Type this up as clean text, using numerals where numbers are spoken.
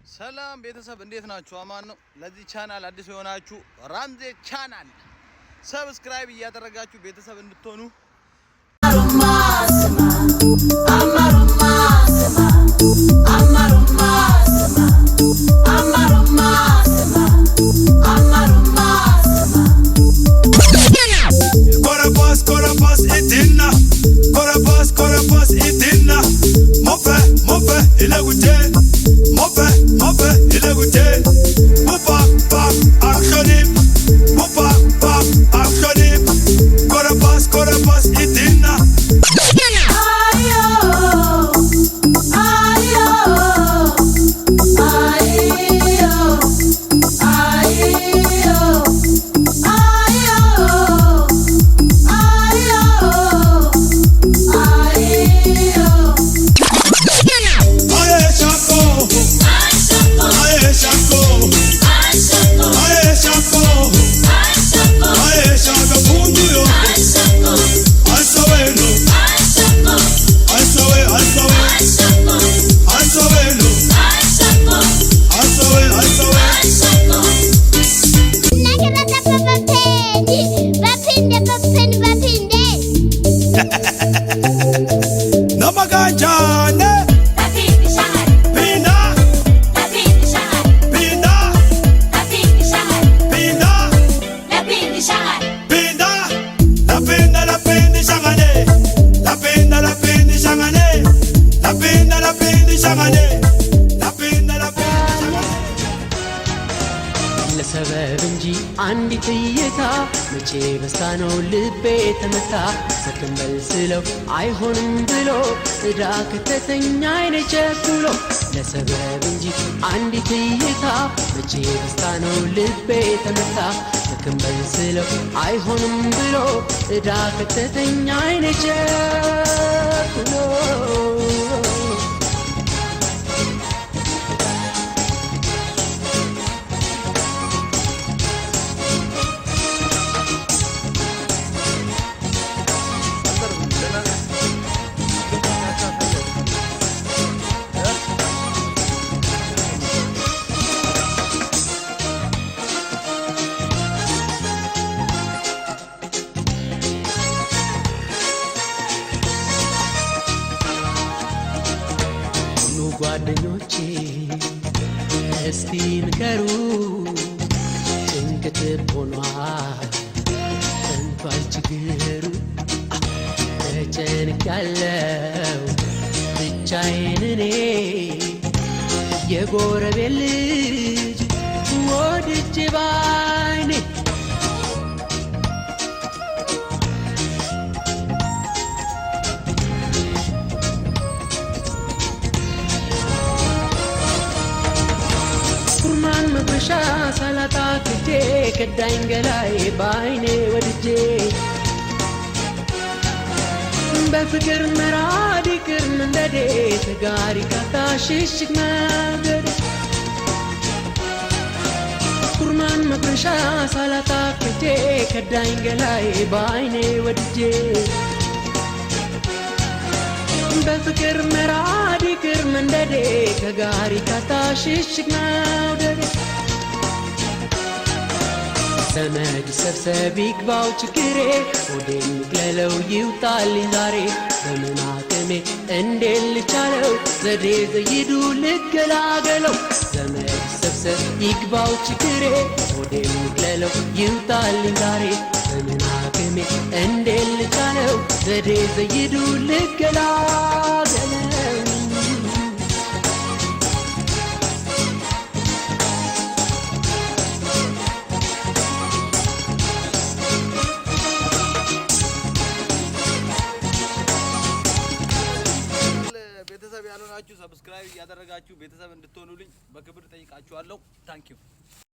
ሰላም ቤተሰብ እንዴት ናችሁ? አማን ነው። ለዚህ ቻናል አዲስ የሆናችሁ ራምዜ ቻናል ሰብስክራይብ እያደረጋችሁ ቤተሰብ እንድትሆኑ ለሰበብ እንጂ አንዲት እይታ መቼ በስታ ነው ልቤ ተመታ ሰክንበል ስለው አይሆንም ብሎ እዳ ከተተኛ አይኔ ቸኩሎ ለሰበብ እንጂ አንዲት እይታ መቼ በስታ ነው ልቤ ተመታ ሰክንበል ስለው አይሆንም ብሎ እዳ ከተተኛ አይኔ ቸኩሎ ጓደኞቼ እስቲ ንገሩ ጭንቀት ሆኗል እንኳን ችግሩ ተጨንቄያለሁ ብቻዬን እኔ የጎረቤት ልጅ ወድጄ ባይኔ መብረሻ ሰላጣ ክጄ ከዳኝ ገላይ ባይኔ ወድጄ በፍቅር መራድ ይቅር መንደዴ ተጋሪ ካታሽሽግ መንገድ ኩርማን መብረሻ ሰላጣ ክጄ ከዳኝ ገላይ ባይኔ ወድጄ በፍቅር መራድ ይቅር መንደዴ ከጋሪ ካታሽሽግ መንገድ ዘመድ ሰብሰብ ይግባው ችግሬ ወዴን ይግለለው ይውጣልኝ ዛሬ በምን አቅሜ እንዴት ልቻለው ዘዴ ዘይዱ ልገላገለው ዘመድ ሰብሰብ ይግባው ችግሬ ወዴን ይግለለው ይውጣልኝ ዛሬ በምን አቅሜ እንዴት ልቻለው ዘዴ ዘይዱ ልገላገለው ቤተሰብ ያልሆናችሁ ሰብስክራይብ ያደረጋችሁ ቤተሰብ እንድትሆኑልኝ በክብር ጠይቃችኋለሁ። ታንኪዩ